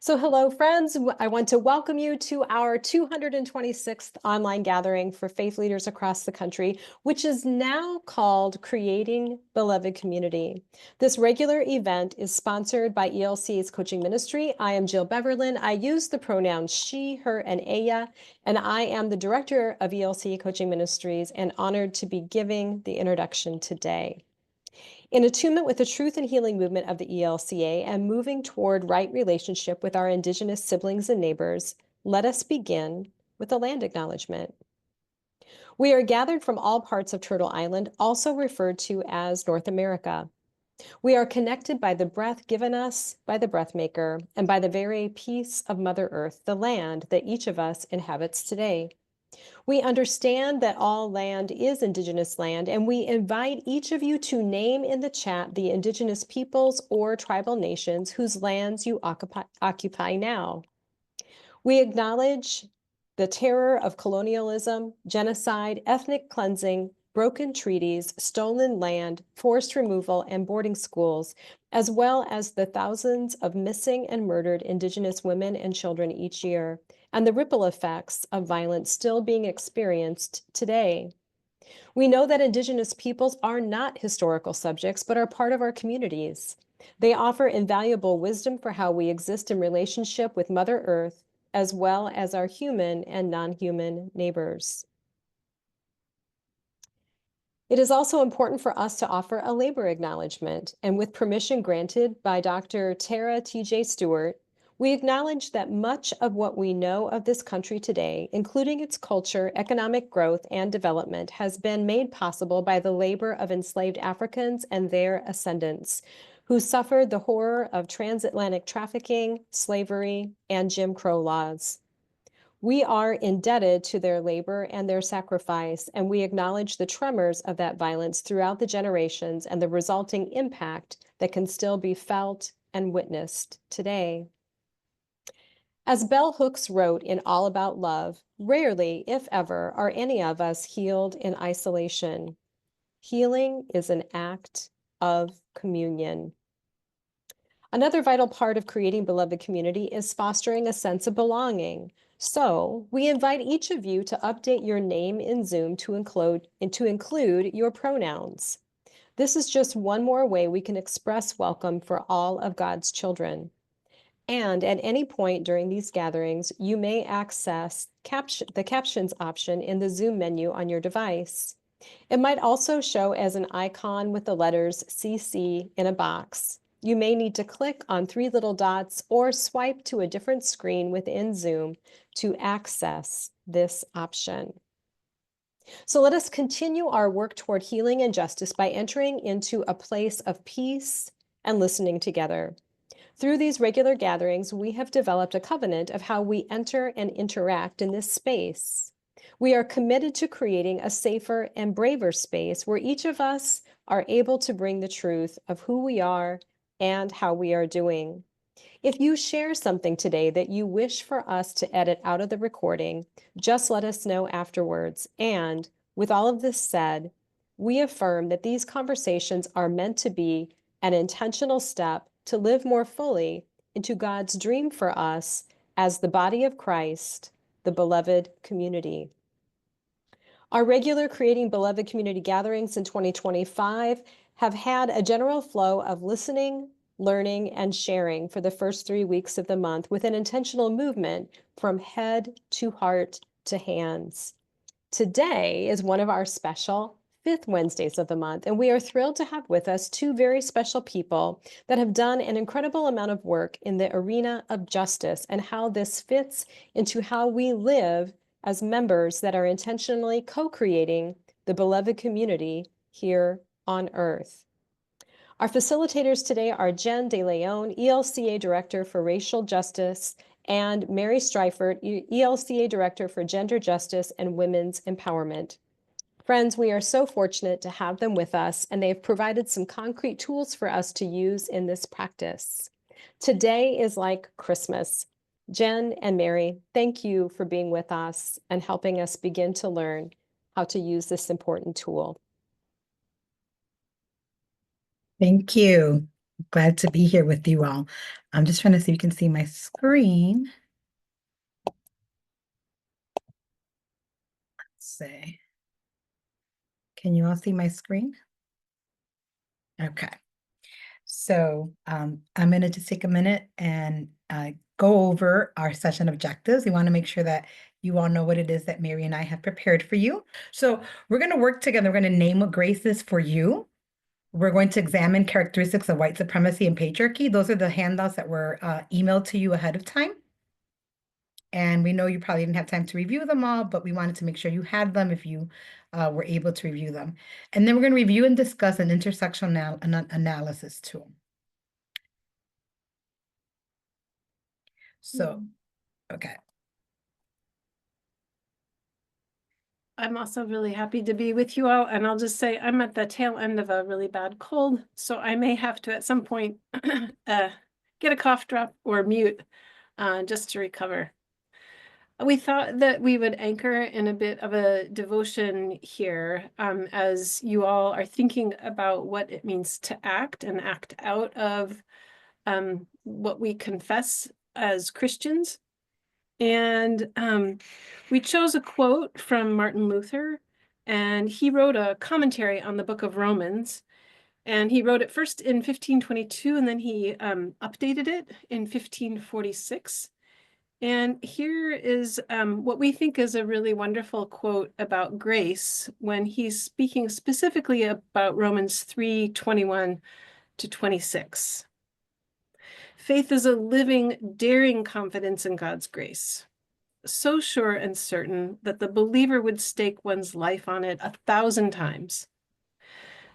So hello, friends. I want to welcome you to our 226th online gathering for faith leaders across the country, which is now called Creating Beloved Community. This regular event is sponsored by ELCA's coaching ministry. I am Jill Beverlin. I use the pronouns she, her, and Aya, and I am the director of ELCA Coaching Ministries and honored to be giving the introduction today. In attunement with the truth and healing movement of the ELCA and moving toward right relationship with our Indigenous siblings and neighbors, let us begin with a land acknowledgement. We are gathered from all parts of Turtle Island, also referred to as North America. We are connected by the breath given us by the breath maker and by the very peace of Mother Earth, the land that each of us inhabits today. We understand that all land is Indigenous land, and we invite each of you to name in the chat the Indigenous peoples or tribal nations whose lands you occupy now. We acknowledge the terror of colonialism, genocide, ethnic cleansing, broken treaties, stolen land, forced removal, and boarding schools, as well as the thousands of missing and murdered Indigenous women and children each year, and the ripple effects of violence still being experienced today. We know that Indigenous peoples are not historical subjects, but are part of our communities. They offer invaluable wisdom for how we exist in relationship with Mother Earth, as well as our human and non-human neighbors. It is also important for us to offer a labor acknowledgement, and with permission granted by Dr. Tara T.J. Stewart, we acknowledge that much of what we know of this country today, including its culture, economic growth, and development, has been made possible by the labor of enslaved Africans and their ascendants, who suffered the horror of transatlantic trafficking, slavery, and Jim Crow laws. We are indebted to their labor and their sacrifice, and we acknowledge the tremors of that violence throughout the generations and the resulting impact that can still be felt and witnessed today. As Bell Hooks wrote in All About Love, rarely, if ever, are any of us healed in isolation. Healing is an act of communion. Another vital part of creating beloved community is fostering a sense of belonging. So we invite each of you to update your name in Zoom to include your pronouns. This is just one more way we can express welcome for all of God's children. And at any point during these gatherings, you may access the captions option in the Zoom menu on your device. It might also show as an icon with the letters CC in a box. You may need to click on 3 little dots or swipe to a different screen within Zoom to access this option. So let us continue our work toward healing and justice by entering into a place of peace and listening together. Through these regular gatherings, we have developed a covenant of how we enter and interact in this space. We are committed to creating a safer and braver space where each of us are able to bring the truth of who we are and how we are doing. If you share something today that you wish for us to edit out of the recording, just let us know afterwards. And with all of this said, we affirm that these conversations are meant to be an intentional step to live more fully into God's dream for us as the body of Christ, the beloved community. Our regular Creating Beloved Community gatherings in 2025 have had a general flow of listening, learning, and sharing for the first 3 weeks of the month with an intentional movement from head to heart to hands. Today is one of our special 5th Wednesdays of the month, and we are thrilled to have with us 2 very special people that have done an incredible amount of work in the arena of justice and how this fits into how we live as members that are intentionally co-creating the beloved community here on Earth. Our facilitators today are Jen De Leon, ELCA Director for Racial Justice, and Mary Streufert, ELCA Director for Gender Justice and Women's Empowerment. Friends, we are so fortunate to have them with us, and they've provided some concrete tools for us to use in this practice. Today is like Christmas. Jen and Mary, thank you for being with us and helping us begin to learn how to use this important tool. Thank you. Glad to be here with you all. I'm just trying to see if you can see my screen. Let's see. Can you all see my screen? Okay. So I'm going to just take a minute and go over our session objectives. We want to make sure that you all know what it is that Mary and I have prepared for you. So we're going to work together. We're going to name what grace is for you. We're going to examine characteristics of white supremacy and patriarchy. Those are the handouts that were emailed to you ahead of time. And we know you probably didn't have time to review them all, but we wanted to make sure you had them if you were able to review them. And then we're going to review and discuss an intersectional analysis tool. So, okay. I'm also really happy to be with you all, and I'll just say I'm at the tail end of a really bad cold, so I may have to at some point get a cough drop or mute just to recover. We thought that we would anchor in a bit of a devotion here as you all are thinking about what it means to act and act out of what we confess as Christians. And we chose a quote from Martin Luther, and he wrote a commentary on the book of Romans. And he wrote it first in 1522, and then he updated it in 1546. And here is what we think is a really wonderful quote about grace when he's speaking specifically about Romans 3:21 to 26. Faith is a living, daring confidence in God's grace, so sure and certain that the believer would stake one's life on it 1,000 times.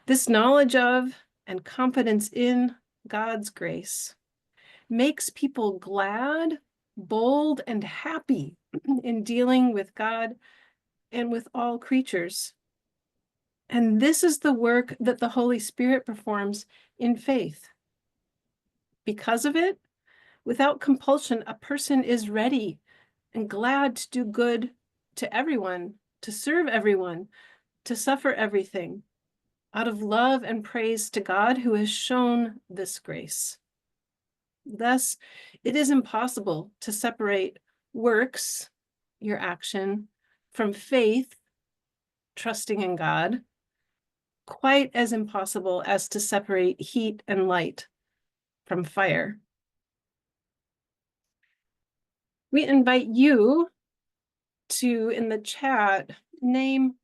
This knowledge of and confidence in God's grace makes people glad, bold, and happy in dealing with God and with all creatures. And this is the work that the Holy Spirit performs in faith. Because of it, without compulsion, a person is ready and glad to do good to everyone, to serve everyone, to suffer everything, out of love and praise to God who has shown this grace. Thus, it is impossible to separate works, your action, from faith, trusting in God, quite as impossible as to separate heat and light from fire. We invite you to, in the chat, name,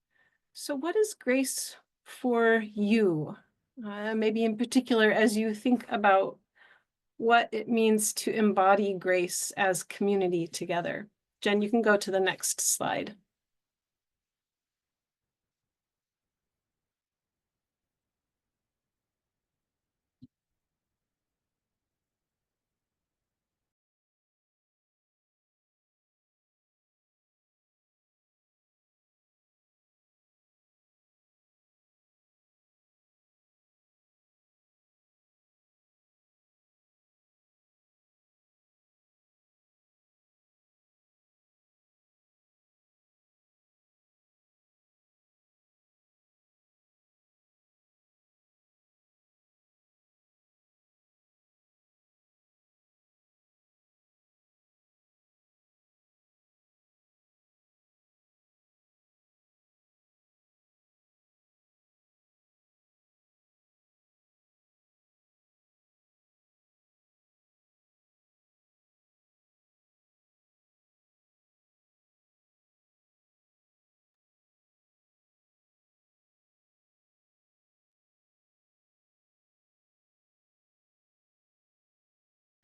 so what is grace for you? Maybe in particular, as you think about what it means to embody grace as community together. Jen, you can go to the next slide.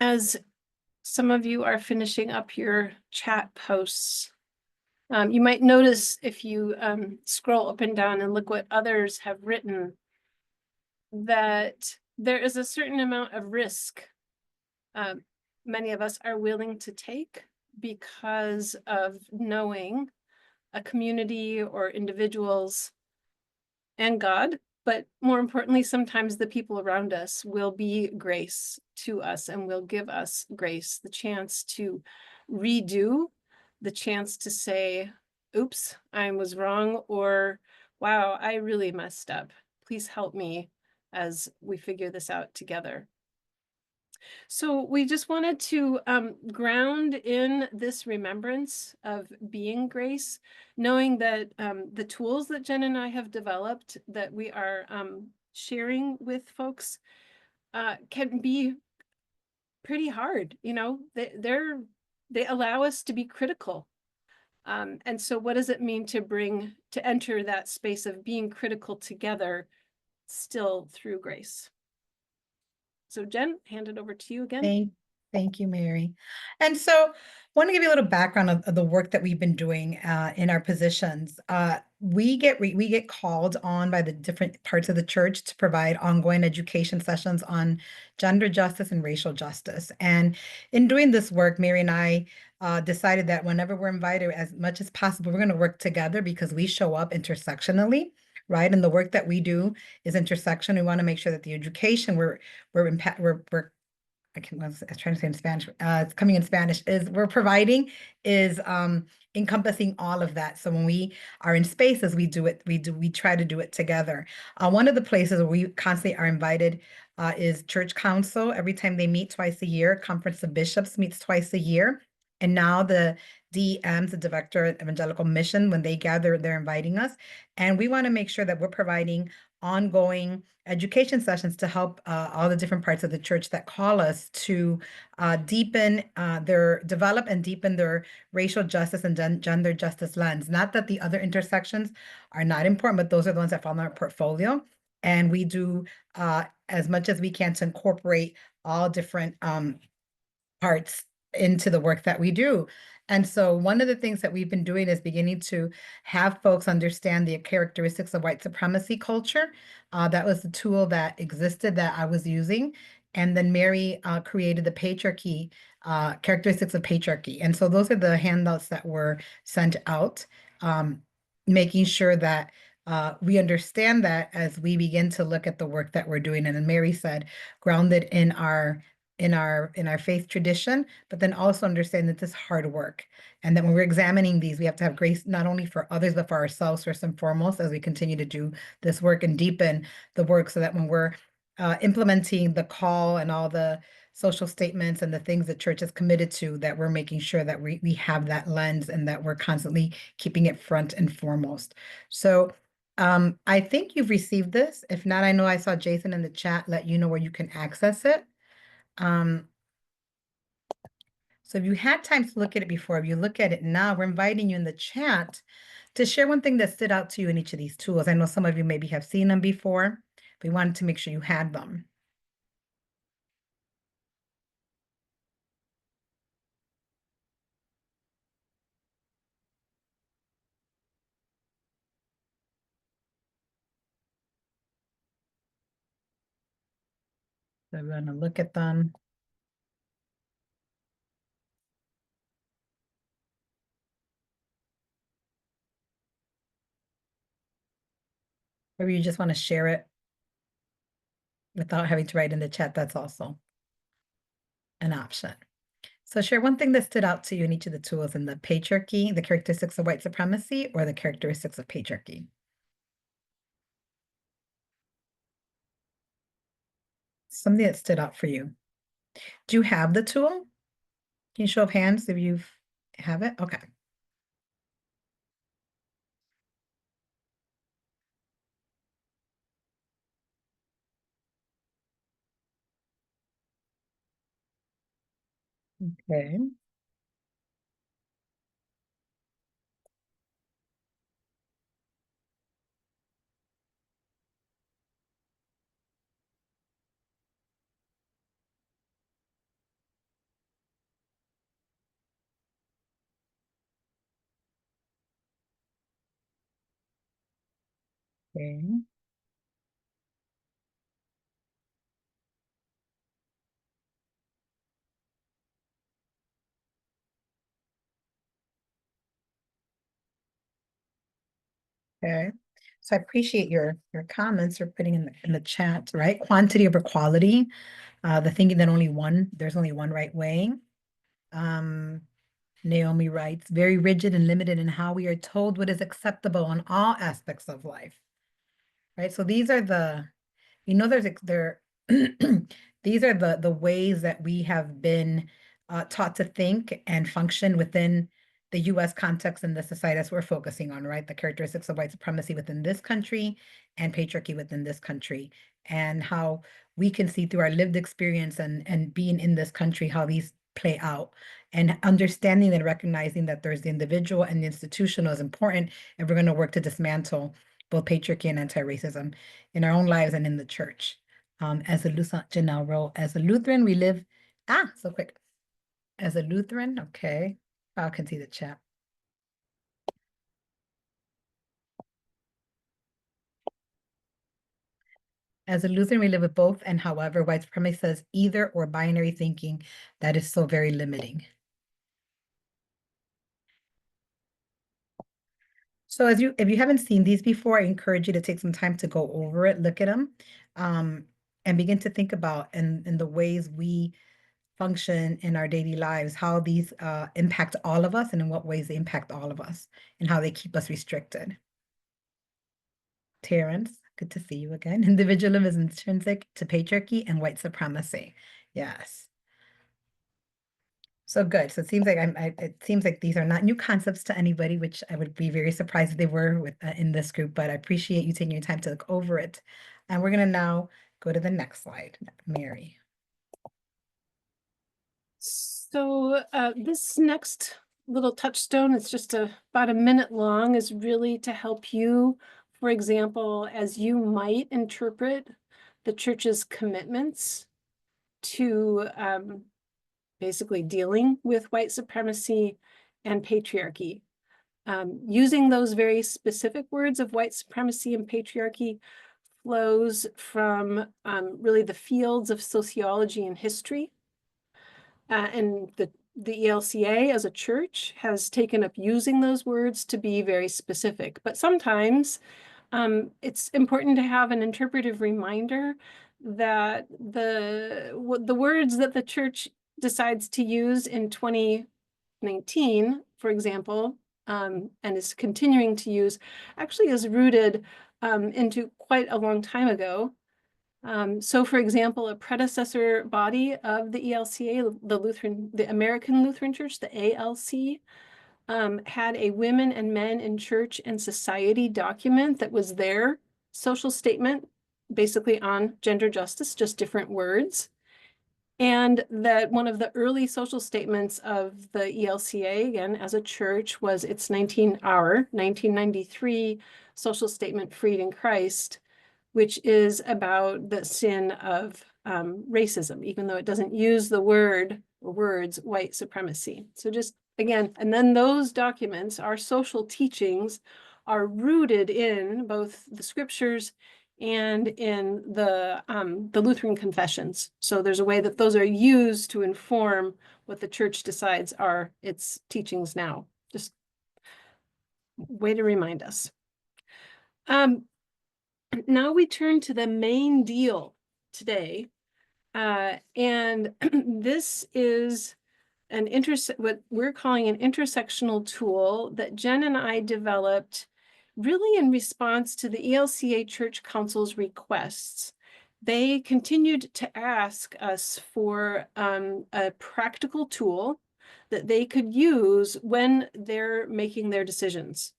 As some of you are finishing up your chat posts, you might notice if you scroll up and down and look what others have written, that there is a certain amount of risk many of us are willing to take because of knowing a community or individuals and God, but more importantly, sometimes the people around us will be grace to us and will give us grace, the chance to redo, the chance to say, oops, I was wrong, or wow, I really messed up. Please help me as we figure this out together. So we just wanted to ground in this remembrance of being grace, knowing that the tools that Jen and I have developed that we are sharing with folks can be pretty hard. You know, they allow us to be critical. And so what does it mean to enter that space of being critical together, still through grace? So Jen, hand it over to you again. Thank you, Mary. And so want to give you a little background of the work that we've been doing in our positions. We get called on by the different parts of the church to provide ongoing education sessions on gender justice and racial justice. And in doing this work, Mary and I decided that whenever we're invited, as much as possible, we're going to work together because we show up intersectionally. Right. And the work that we do is intersection. We want to make sure that the education we're I was trying to say in Spanish, it's coming in Spanish, is we're providing is encompassing all of that. So when we are in spaces, we try to do it together. One of the places where we constantly are invited is Church Council. Every time they meet twice a year, Conference of Bishops meets twice a year. And now the DMs, the Director of Evangelical Mission, when they gather, they're inviting us. And we want to make sure that we're providing ongoing education sessions to help all the different parts of the church that call us to develop and deepen their racial justice and gender justice lens. Not that the other intersections are not important, but those are the ones that fall in our portfolio. And we do as much as we can to incorporate all different parts into the work that we do. And so one of the things that we've been doing is beginning to have folks understand the characteristics of white supremacy culture. That was the tool that existed that I was using. And then Mary created the patriarchy, characteristics of patriarchy. And so those are the handouts that were sent out, making sure that we understand that as we begin to look at the work that we're doing. And then Mary said, grounded in our faith tradition, but then also understand that this is hard work. And that when we're examining these, we have to have grace not only for others, but for ourselves first and foremost, as we continue to do this work and deepen the work so that when we're implementing the call and all the social statements and the things the church is committed to, that we're making sure that we have that lens and that we're constantly keeping it front and foremost. So I think you've received this. If not, I know I saw Jason in the chat, let you know where you can access it. So if you had time to look at it before, if you look at it now, we're inviting you in the chat to share one thing that stood out to you in each of these tools. I know some of you maybe have seen them before, but we wanted to make sure you had them. So we're going to look at them. Or you just want to share it without having to write in the chat, that's also an option. So share one thing that stood out to you in each of the tools in the patriarchy, the characteristics of white supremacy, or the characteristics of patriarchy. Something that stood out for you. Do you have the tool? Can you show of hands if you have it? Okay. Okay. Okay. Okay. So I appreciate your comments or putting in the chat, right? Quantity over quality. The thinking that there's only one right way. Naomi writes, very rigid and limited in how we are told what is acceptable in all aspects of life. Right. So these are there These are the ways that we have been taught to think and function within the US context and the societies we're focusing on, right? The characteristics of white supremacy within this country and patriarchy within this country, and how we can see through our lived experience and being in this country, how these play out. And understanding and recognizing that there's the individual and the institutional is important, and we're going to work to dismantle both patriarchy and anti-racism in our own lives and in the church. As a Lutheran, Janelle wrote, as a Lutheran, we live, so quick. As a Lutheran, okay, I can see the chat. As a Lutheran, we live with both, and however, white supremacy says either or binary thinking that is so very limiting. So if you haven't seen these before, I encourage you to take some time to go over it, look at them, and begin to think about in the ways we function in our daily lives, how these impact all of us and in what ways they impact all of us and how they keep us restricted. Terrence, good to see you again. Individualism is intrinsic to patriarchy and white supremacy. Yes. So good. So it seems like it seems like these are not new concepts to anybody, which I would be very surprised if they were with in this group, but I appreciate you taking your time to look over it. And we're going to now go to the next slide, Mary. So this next little touchstone, it's just about a minute long, is really to help you, for example, as you might interpret the church's commitments to basically dealing with white supremacy and patriarchy. Using those very specific words of white supremacy and patriarchy flows from really the fields of sociology and history. And the ELCA as a church has taken up using those words to be very specific. But sometimes it's important to have an interpretive reminder that the words that the church decides to use in 2019, for example, and is continuing to use, actually is rooted into quite a long time ago. So, for example, a predecessor body of the ELCA, the American Lutheran Church, the ALC, had a women and men in church and society document that was their social statement, basically on gender justice, just different words. And that one of the early social statements of the ELCA, again, as a church, was its 1993 social statement, Freed in Christ, which is about the sin of racism, even though it doesn't use the word or words white supremacy. So just again, and then those documents, our social teachings, are rooted in both the scriptures and in the Lutheran confessions. So there's a way that those are used to inform what the church decides are its teachings now. Just way to remind us. Now we turn to the main deal today, and this is what we're calling an intersectional tool that Jen and I developed really in response to the ELCA Church Council's requests. They continued to ask us for a practical tool that they could use when they're making their decisions.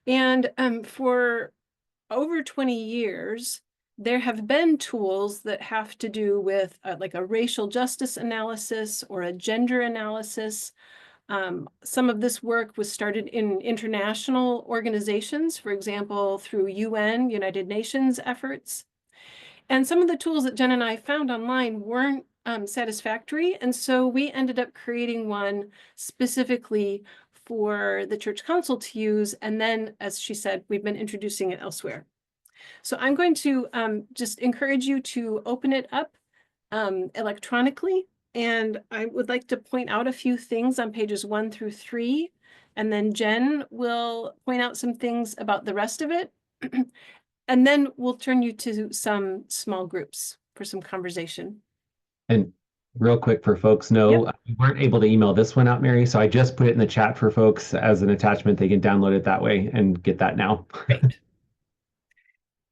And for over 20 years, there have been tools that have to do with like a racial justice analysis or a gender analysis. Some of this work was started in international organizations, for example, through UN, United Nations efforts. And some of the tools that Jen and I found online weren't satisfactory. And so we ended up creating one specifically for the Church Council to use. And then, as she said, we've been introducing it elsewhere. So I'm going to just encourage you to open it up electronically. And I would like to point out a few things on pages 1 through 3. And then Jen will point out some things about the rest of it. And then we'll turn you to some small groups for some conversation. And real quick for folks know, we weren't able to email this one out, Mary, so I just put it in the chat for folks as an attachment. They can download it that way and get that now. Great.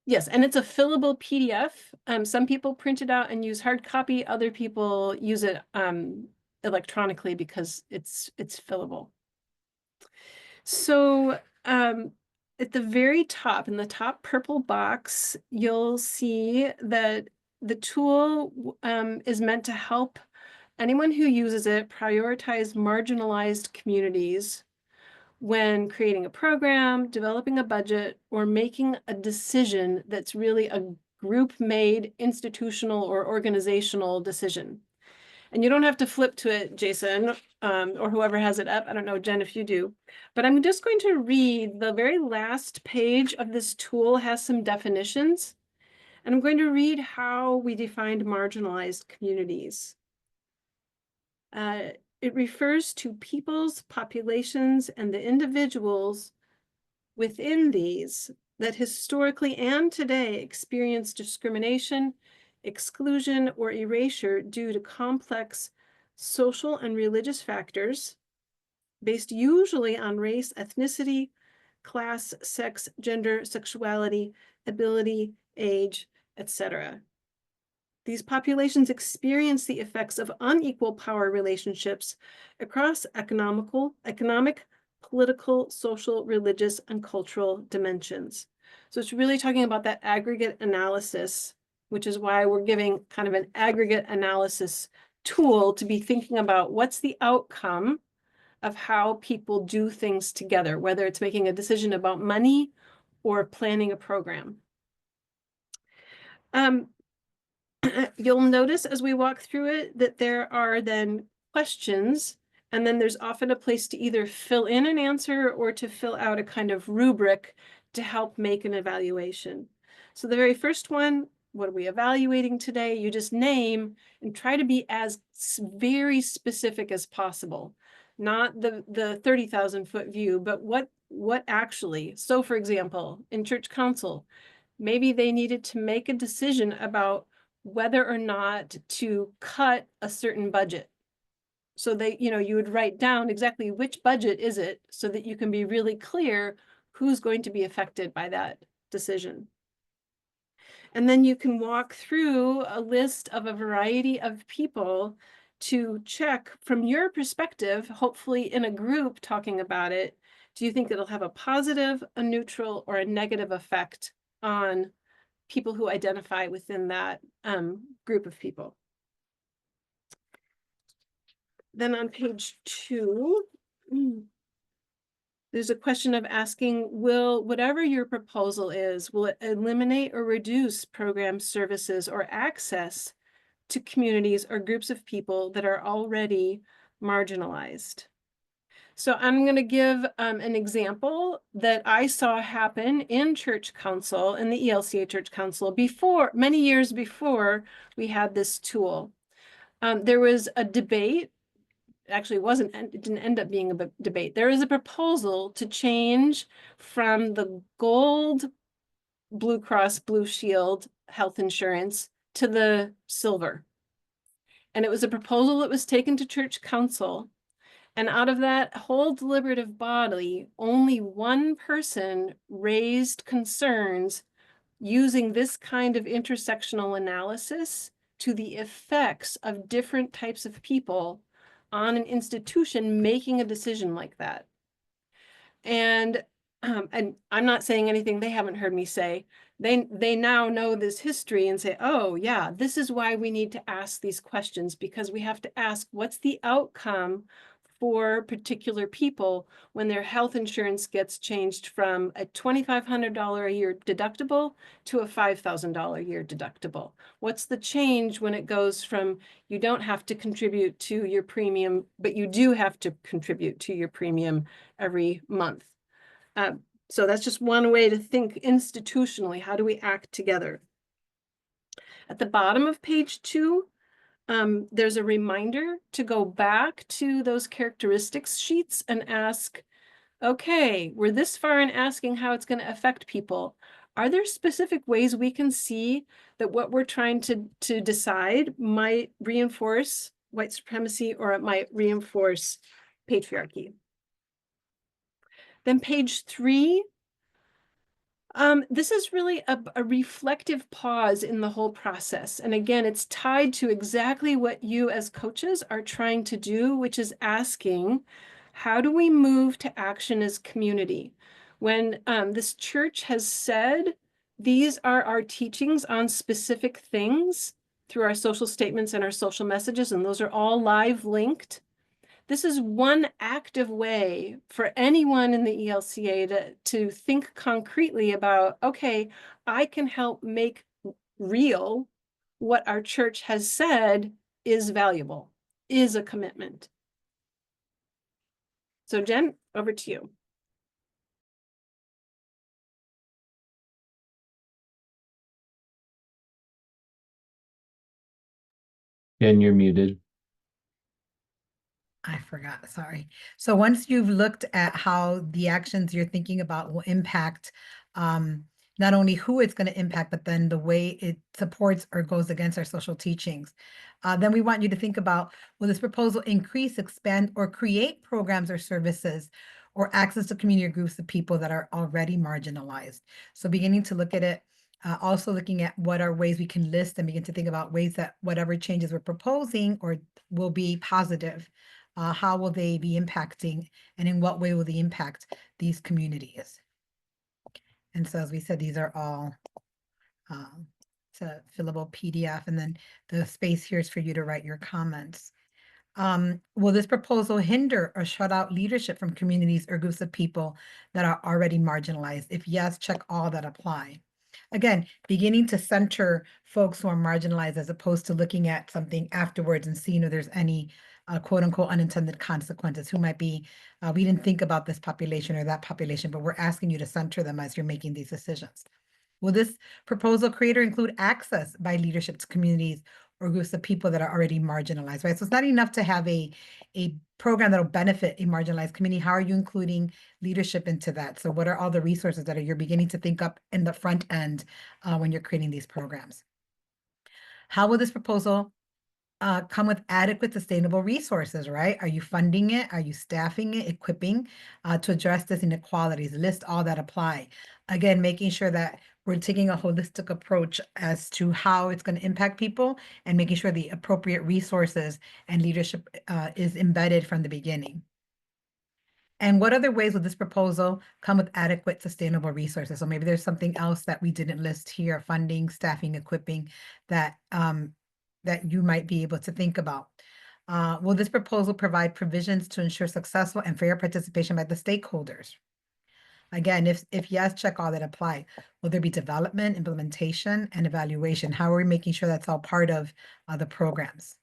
Yes, and it's a fillable PDF. Some people print it out and use hard copy. Other people use it electronically because it's fillable. So at the very top, in the top purple box, you'll see that the tool is meant to help anyone who uses it prioritize marginalized communities when creating a program, developing a budget, or making a decision that's really a group-made institutional or organizational decision. And you don't have to flip to it, Jason, or whoever has it up. I don't know, Jen, if you do. But I'm just going to read the very last page of this tool has some definitions. And I'm going to read how we defined marginalized communities. It refers to peoples, populations, and the individuals within these that historically and today experience discrimination, exclusion, or erasure due to complex social and religious factors based usually on race, ethnicity, class, sex, gender, sexuality, ability, age, etc. These populations experience the effects of unequal power relationships across economic, political, social, religious, and cultural dimensions. So it's really talking about that aggregate analysis, which is why we're giving kind of an aggregate analysis tool to be thinking about what's the outcome of how people do things together, whether it's making a decision about money or planning a program. You'll notice as we walk through it that there are then questions, and then there's often a place to either fill in an answer or to fill out a kind of rubric to help make an evaluation. So the very first one, what are we evaluating today? You just name and try to be as very specific as possible. Not the 30,000-foot view, but what actually. So for example, in church council, maybe they needed to make a decision about whether or not to cut a certain budget. So they, you would write down exactly which budget is it so that you can be really clear who's going to be affected by that decision. And then you can walk through a list of a variety of people to check from your perspective, hopefully in a group talking about it, do you think it'll have a positive, a neutral, or a negative effect on people who identify within that group of people? Then on page 2, there's a question of asking, will whatever your proposal is, will it eliminate or reduce program services or access to communities or groups of people that are already marginalized? So I'm going to give an example that I saw happen in church council, in the ELCA church council, before, many years before we had this tool. There was a debate. Actually, it didn't end up being a debate. There is a proposal to change from the gold Blue Cross Blue Shield health insurance to the silver. And it was a proposal that was taken to church council. And out of that whole deliberative body, only one person raised concerns using this kind of intersectional analysis to the effects of different types of people on an institution making a decision like that. And I'm not saying anything they haven't heard me say. They now know this history and say, oh yeah, this is why we need to ask these questions, because we have to ask what's the outcome for particular people when their health insurance gets changed from a $2,500 a year deductible to a $5,000 a year deductible. What's the change when it goes from you don't have to contribute to your premium, but you do have to contribute to your premium every month? So that's just one way to think institutionally. How do we act together? At the bottom of page 2, there's a reminder to go back to those characteristics sheets and ask, okay, we're this far in asking how it's going to affect people. Are there specific ways we can see that what we're trying to decide might reinforce white supremacy or it might reinforce patriarchy? Then page 3, This is really a reflective pause in the whole process. And again, it's tied to exactly what you as coaches are trying to do, which is asking, how do we move to action as community? When this church has said, these are our teachings on specific things through our social statements and our social messages, and those are all live linked. This is one active way for anyone in the ELCA to think concretely about, okay, I can help make real what our church has said is valuable, is a commitment. So Jen, over to you. Jen, you're muted. I forgot, sorry. So once you've looked at how the actions you're thinking about will impact not only who it's going to impact, but then the way it supports or goes against our social teachings, then we want you to think about, will this proposal increase, expand, or create programs or services or access to community groups of people that are already marginalized? So beginning to look at it, also looking at what are ways we can list and begin to think about ways that whatever changes we're proposing or will be positive. How will they be impacting, and in what way will they impact these communities? And so, as we said, these are all it's a fillable PDF, and then the space here is for you to write your comments. Will this proposal hinder or shut out leadership from communities or groups of people that are already marginalized? If yes, check all that apply. Again, beginning to center folks who are marginalized as opposed to looking at something afterwards and seeing if there's any quote unquote unintended consequences, who might be, we didn't think about this population or that population, but we're asking you to center them as you're making these decisions. Will this proposal create or include access by leadership to communities or groups of people that are already marginalized, right? So it's not enough to have a program that'll benefit a marginalized community. How are you including leadership into that? So what are all the resources that you're beginning to think up in the front end when you're creating these programs? How will this proposal come with adequate sustainable resources, right? Are you funding it? Are you staffing it, equipping to address this inequalities? List all that apply. Again, making sure that we're taking a holistic approach as to how it's going to impact people and making sure the appropriate resources and leadership is embedded from the beginning. And what other ways would this proposal come with adequate sustainable resources? So maybe there's something else that we didn't list here: funding, staffing, equipping, that that you might be able to think about. Will this proposal provide provisions to ensure successful and fair participation by the stakeholders? Again, if yes, check all that apply. Will there be development, implementation, and evaluation? How are we making sure that's all part of the programs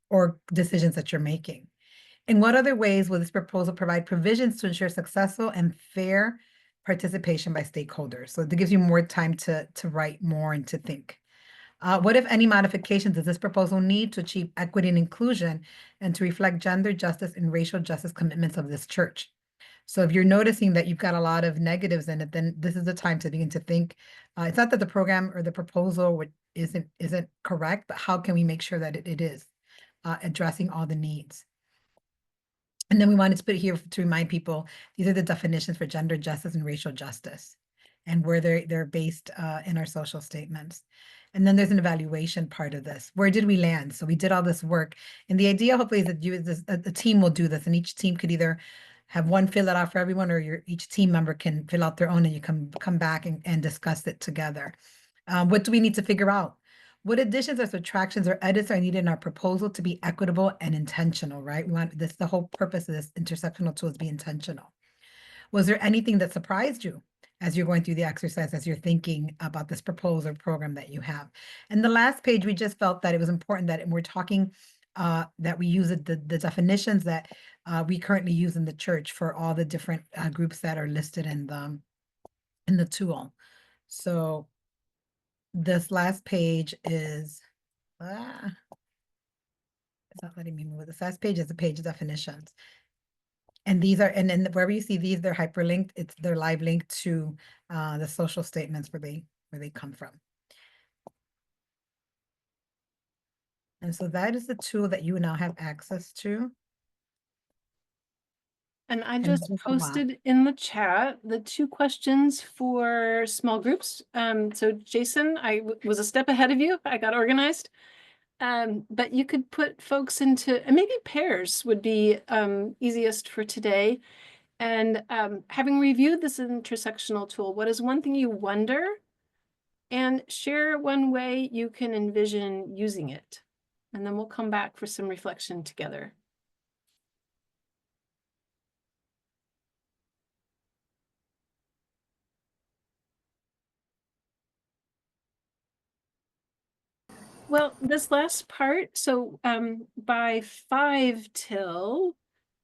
or decisions that you're making? In what other ways will this proposal provide provisions to ensure successful and fair participation by stakeholders? So it gives you more time to write more and to think. What, if any, modifications does this proposal need to achieve equity and inclusion and to reflect gender justice and racial justice commitments of this church? So if you're noticing that you've got a lot of negatives in it, then this is the time to begin to think. It's not that the program or the proposal isn't correct, but how can we make sure that it is addressing all the needs? And then we wanted to put it here to remind people, these are the definitions for gender justice and racial justice, and where they're based in our social statements. And then there's an evaluation part of this. Where did we land? So we did all this work. And the idea hopefully is that a team will do this, and each team could either have one fill it out for everyone, or each team member can fill out their own, and you can come back and discuss it together. What do we need to figure out? What additions or subtractions or edits are needed in our proposal to be equitable and intentional, right? We want this, the whole purpose of this intersectional tool is to be intentional. Was there anything that surprised you as you're going through the exercise, as you're thinking about this proposal program that you have? And the last page, we just felt that it was important that we're talking that we use the definitions that we currently use in the church for all the different groups that are listed in the tool. So this last page is, it's not letting me move. This last page is the page definitions. And these are, and then wherever you see these, they're hyperlinked. They're live linked to the social statements where they come from. And so that is the tool that you now have access to. And I And just that is a lot. posted in the chat the 2 questions for small groups. So Jason, was a step ahead of you. I got organized. But you could put folks into, and maybe pairs would be easiest for today. And having reviewed this intersectional tool, what is one thing you wonder? And share one way you can envision using it. And then we'll come back for some reflection together. Well, this last part, so by 5 till,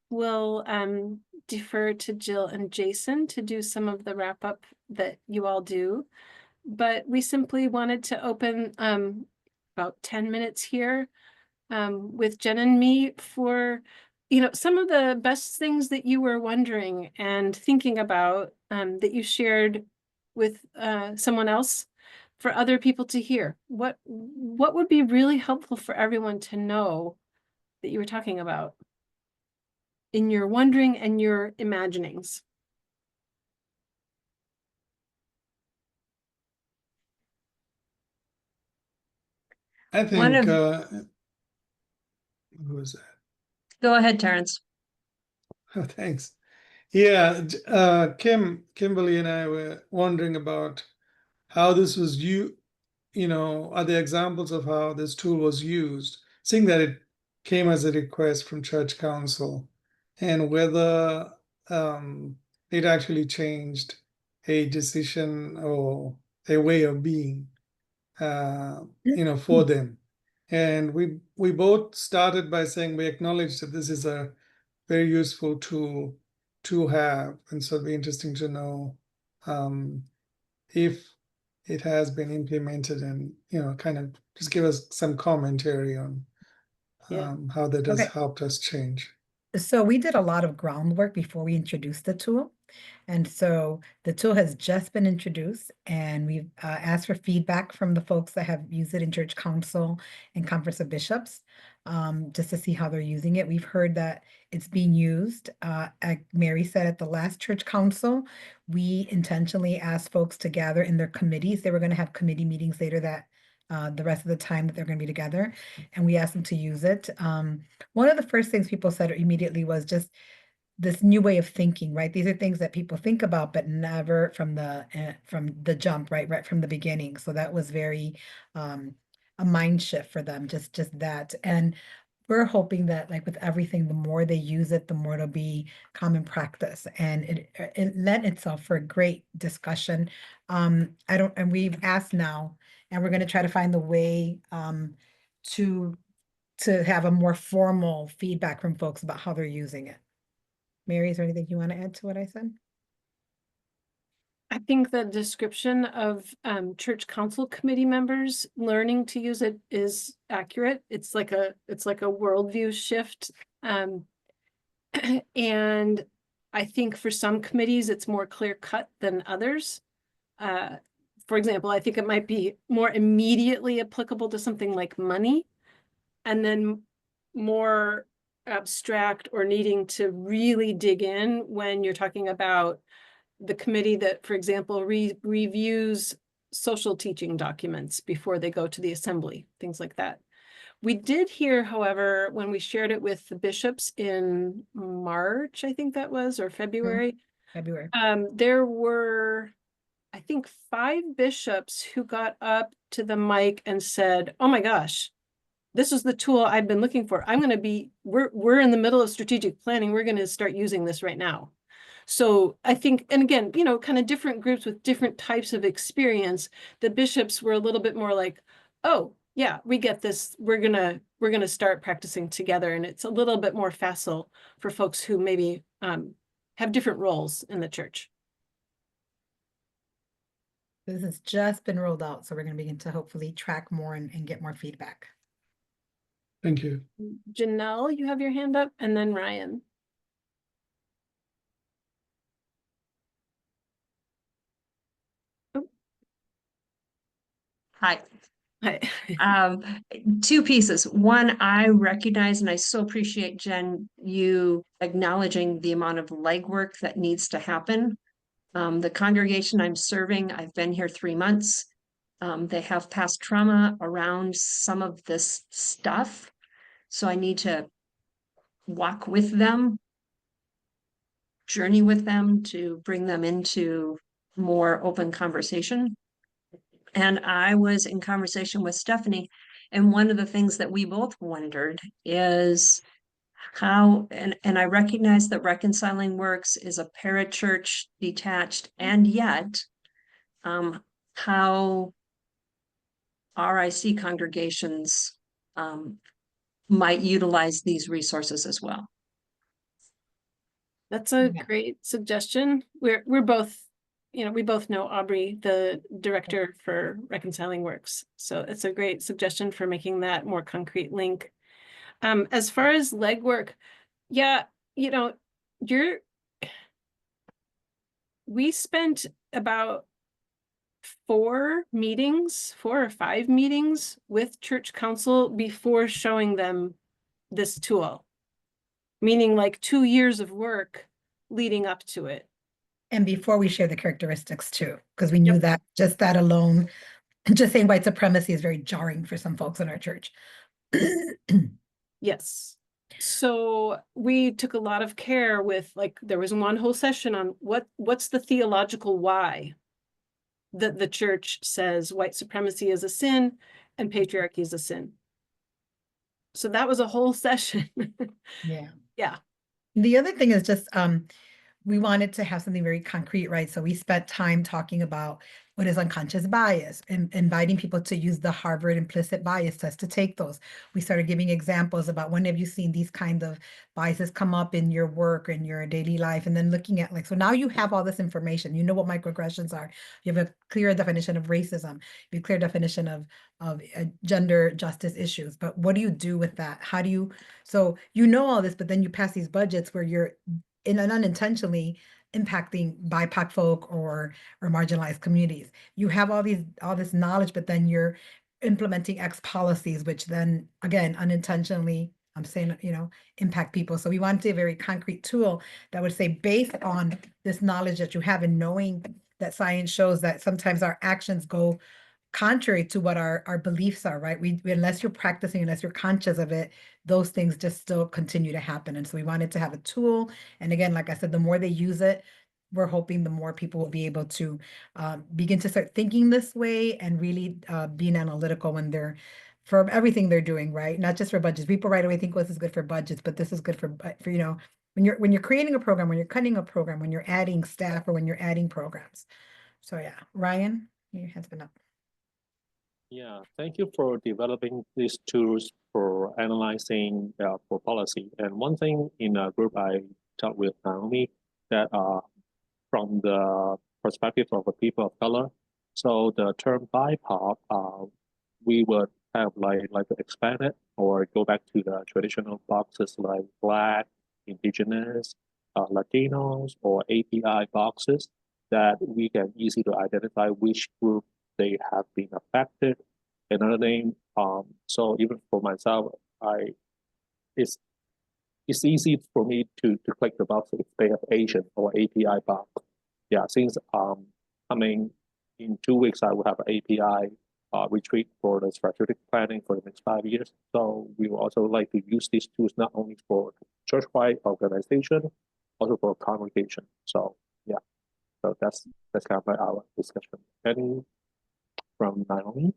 we'll defer to Jill and Jason to do some of the wrap up that you all do. But we simply wanted to open about 10 minutes here with Jen and me for, some of the best things that you were wondering and thinking about that you shared with someone else for other people to hear. What would be really helpful for everyone to know that you were talking about in your wondering and your imaginings? I One think, of- who was that? Go ahead, Terrence. Oh, thanks. Yeah, Kimberly and I were wondering about how this was are the examples of how this tool was used, seeing that it came as a request from Church Council, and whether it actually changed a decision or a way of being, for them. And we both started by saying we acknowledge that this is a very useful tool to have, and so it'd be interesting to know if it has been implemented, and kind of just give us some commentary on how that has Okay. helped us change. So we did a lot of groundwork before we introduced the tool. And so the tool has just been introduced, and we've asked for feedback from the folks that have used it in Church Council and Conference of Bishops, just to see how they're using it. We've heard that it's being used. Like Mary said, at the last Church Council, we intentionally asked folks to gather in their committees. They were going to have committee meetings later the rest of the time that they're going to be together, and we asked them to use it. One of the first things people said immediately was just this new way of thinking, right? These are things that people think about, but never from the jump, right from the beginning. So that was very a mind shift for them, just that. And we're hoping that, like with everything, the more they use it, the more it'll be common practice, and it lent itself for a great discussion. And we've asked now, and we're going to try to find the way to have a more formal feedback from folks about how they're using it. Mary, is there anything you want to add to what I said? I think the description of church council committee members learning to use it is accurate. It's like a worldview shift. And I think for some committees, it's more clear cut than others. For example, I think it might be more immediately applicable to something like money, and then more abstract or needing to really dig in when you're talking about the committee that, for example, reviews social teaching documents before they go to the assembly, things like that. We did hear, however, when we shared it with the bishops in March, I think that was, or February. February. There were, I think, 5 bishops who got up to the mic and said, "Oh my gosh, this is the tool I've been looking for. We're in the middle of strategic planning. We're going to start using this right now." So I think, and again, kind of different groups with different types of experience. The bishops were a little bit more like, "Oh yeah, we get this. We're gonna start practicing together." And it's a little bit more facile for folks who maybe have different roles in the church. This has just been rolled out, so we're going to begin to hopefully track more and get more feedback. Thank you. Janelle, you have your hand up, and then Ryan. Hi. Two pieces. One, I recognize and I so appreciate, Jen, you acknowledging the amount of legwork that needs to happen. The congregation I'm serving, I've been here 3 months. They have past trauma around some of this stuff. So I need to walk with them, journey with them to bring them into more open conversation. And I was in conversation with Stephanie, and one of the things that we both wondered is how, and I recognize that Reconciling Works is a parachurch detached, and yet how RIC congregations might utilize these resources as well. That's a Yeah. great suggestion. We're both, we both know Aubrey, the director for Reconciling Works. So it's a great suggestion for making that more concrete link. As far as legwork, yeah, we spent about 4 or 5 meetings with church council before showing them this tool, meaning like 2 years of work leading up to it. And before we share the characteristics too, because we knew that just that alone, just saying white supremacy is very jarring for some folks in our church. Yes. So we took a lot of care with, like, there was one whole session on what's the theological why that the church says white supremacy is a sin and patriarchy is a sin. So that was a whole session. Yeah. Yeah. The other thing is just we wanted to have something very concrete, right? So we spent time talking about what is unconscious bias and inviting people to use the Harvard implicit bias test to take those. We started giving examples about when have you seen these kind of biases come up in your work and your daily life, and then looking at like, so now you have all this information, you know what microaggressions are, you have a clear definition of racism, you have a clear definition of gender justice issues, but what do you do with that? How do you, so you know all this, but then you pass these budgets where you're unintentionally impacting BIPOC folk or marginalized communities. You have all this knowledge, but then you're implementing X policies, which then again unintentionally, I'm saying, impact people. So we wanted a very concrete tool that would say, based on this knowledge that you have and knowing that science shows that sometimes our actions go contrary to what our beliefs are, right? We unless you're practicing, unless you're conscious of it, those things just still continue to happen. And so we wanted to have a tool. And again, like I said, the more they use it, we're hoping the more people will be able to begin to start thinking this way and really being analytical when they're for everything they're doing, right? Not just for budgets. People right away think, well, this is good for budgets, but this is good for when you're creating a program, when you're cutting a program, when you're adding staff, or when you're adding programs. So yeah, Ryan, your hand's been up. Yeah, thank you for developing these tools for analyzing for policy. And one thing in a group I talked with Naomi that from the perspective of the people of color, so the term BIPOC, we would have like to expand it or go back to the traditional boxes like Black, Indigenous, Latinos, or API boxes that we can easily to identify which group they have been affected. Another thing, so even for myself, it's easy for me to click the box if they have Asian or API box. Yeah, since coming in 2 weeks, I will have an API retreat for the strategic planning for the next 5 years. So we will also like to use these tools not only for church-wide organization, also for congregation. So yeah, so that's kind of our discussion. Any from Naomi?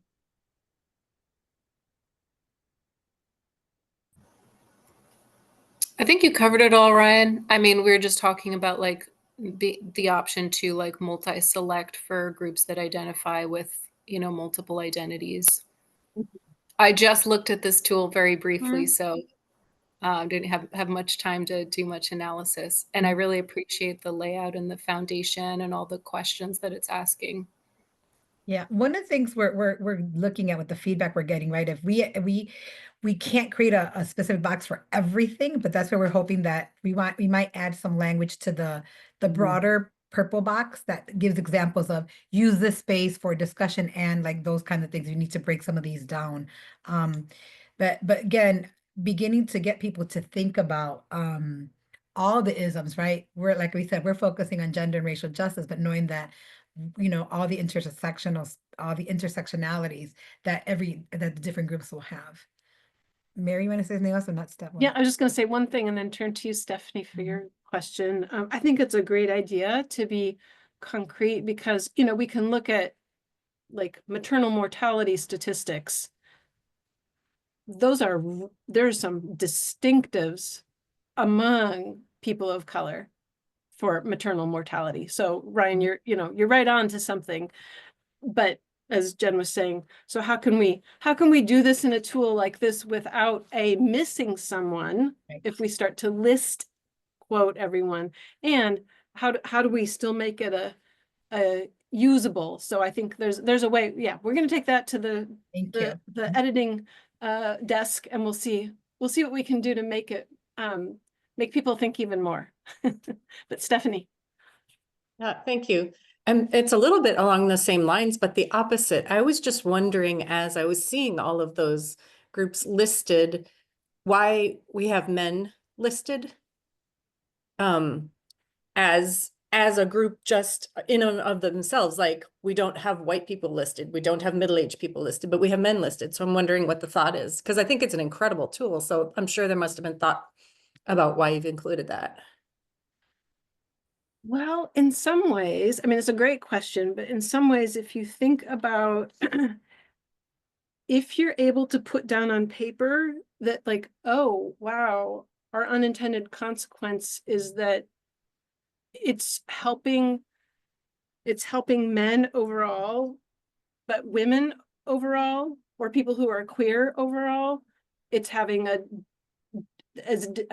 I think you covered it all, Ryan. I mean, we were just talking about like the option to like multi-select for groups that identify with, multiple identities. I just looked at this tool very briefly, so didn't have much time to do much analysis. And I really appreciate the layout and the foundation and all the questions that it's asking. Yeah, one of the things we're looking at with the feedback we're getting, right? If we can't create a specific box for everything, but that's where we're hoping that we might add some language to the broader purple box that gives examples of use this space for discussion and like those kind of things. You need to break some of these down. But again, beginning to get people to think about all the isms, right? We're, like we said, we're focusing on gender and racial justice, but knowing that, you know, all the intersectionalities that the different groups will have. Mary, you want to say something else? I'm not Stephanie. Yeah, I was just going to say one thing and then turn to you, Stephanie, for your question. I think it's a great idea to be concrete because, you know, we can look at like maternal mortality statistics. There's some distinctives among people of color for maternal mortality. So Ryan, you're right on to something, but as Jen was saying, so how can we do this in a tool like this without missing someone? Right. If we start to list, quote everyone, and how do we still make it a usable? So I think there's a way. Yeah, we're going to take that to the editing desk, and we'll see what we can do to make it make people think even more. But Stephanie. Thank you. And it's a little bit along the same lines, but the opposite. I was just wondering, as I was seeing all of those groups listed, why we have men listed as a group just in and of themselves. Like, we don't have white people listed, we don't have middle-aged people listed, but we have men listed. So I'm wondering what the thought is, because I think it's an incredible tool. So I'm sure there must have been thought about why you've included that. Well, in some ways, I mean, it's a great question, but in some ways, if you think about if you're able to put down on paper that like, oh, wow, our unintended consequence is that it's helping men overall, but women overall, or people who are queer overall, it's having a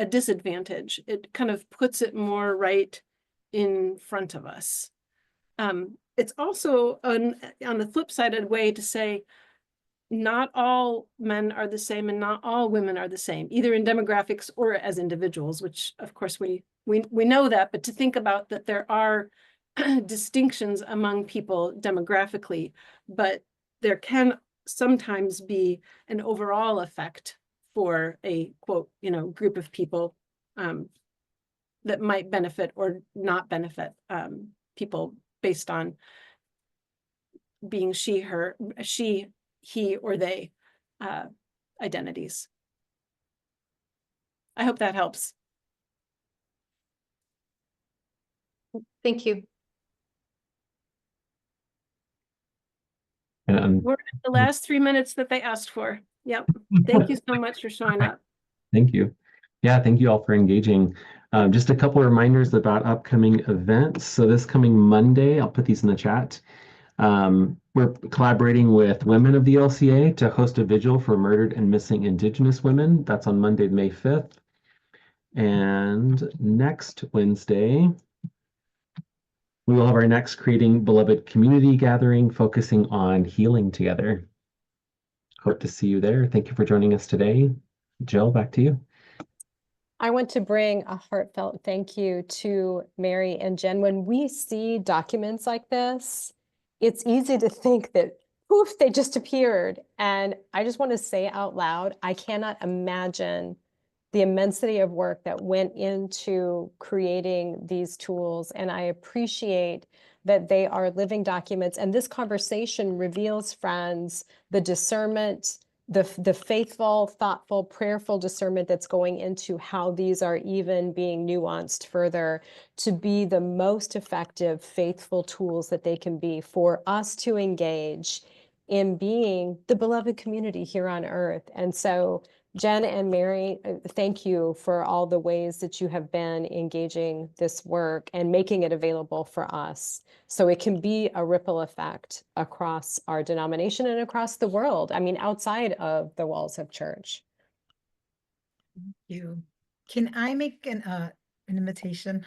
disadvantage. It kind of puts it more right in front of us. It's also on the flip side a way to say not all men are the same and not all women are the same, either in demographics or as individuals, which of course we know that, but to think about that there are distinctions among people demographically, but there can sometimes be an overall effect for a quote, group of people that might benefit or not benefit people based on being she, he, or they identities. I hope that helps. Thank you. And We're at the last 3 minutes that they asked for. Yep. Thank you so much for showing up. Thank you. Yeah, thank you all for engaging. Just a couple of reminders about upcoming events. So this coming Monday, I'll put these in the chat. We're collaborating with Women of the ELCA to host a vigil for murdered and missing Indigenous women. That's on Monday, May 5th. And next Wednesday, we will have our next Creating Beloved Community gathering focusing on healing together. Hope to see you there. Thank you for joining us today. Jill, back to you. I want to bring a heartfelt thank you to Mary and Jen. When we see documents like this, it's easy to think that, poof, they just appeared. And I just want to say out loud, I cannot imagine the immensity of work that went into creating these tools. And I appreciate that they are living documents. And this conversation reveals, friends, the discernment, the faithful, thoughtful, prayerful discernment that's going into how these are even being nuanced further to be the most effective, faithful tools that they can be for us to engage in being the beloved community here on earth. And so Jen and Mary, thank you for all the ways that you have been engaging this work and making it available for us so it can be a ripple effect across our denomination and across the world. I mean, outside of the walls of church. Thank you. Can I make an invitation?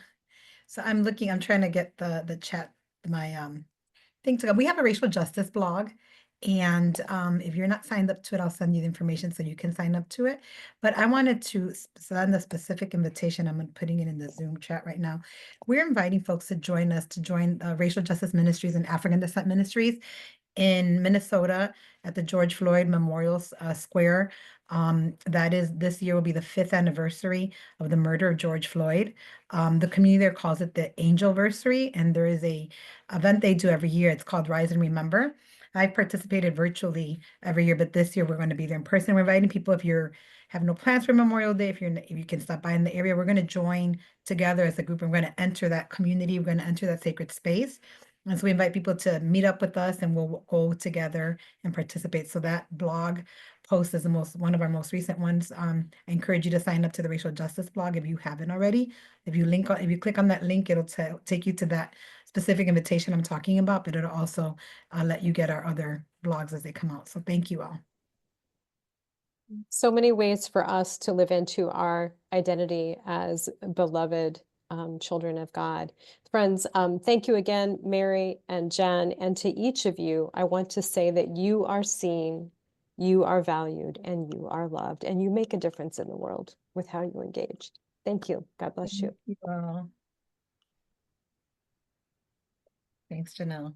So I'm trying to get the chat, my thing to go. We have a racial justice blog, And if you're not signed up to it, I'll send you the information so you can sign up to it. But I wanted to send a specific invitation. I'm putting it in the Zoom chat right now. We're inviting folks to join us, to join Racial Justice Ministries and African Descent Ministries in Minnesota at the George Floyd Memorial Square. That is, this year will be the 5th anniversary of the murder of George Floyd. The community there calls it the Angelversary, and there is a event they do every year. It's called Rise and Remember. I've participated virtually every year, but this year we're going to be there in person. We're inviting people, if you have no plans for Memorial Day, if you can stop by in the area, we're going to join together as a group. We're going to enter that community. We're going to enter that sacred space. And so we invite people to meet up with us, and we'll go together and participate. So that blog post is one of our most recent ones. I encourage you to sign up to the Racial Justice blog if you haven't already. If you click on that link, it'll take you to that specific invitation I'm talking about, but it'll also let you get our other blogs as they come out. So thank you all. So many ways for us to live into our identity as beloved children of God. Friends, thank you again, Mary and Jen, and to each of you, I want to say that you are seen, you are valued, and you are loved, and you make a difference in the world with how you engage. Thank you. God bless you. Thank you all. Thanks, Janelle.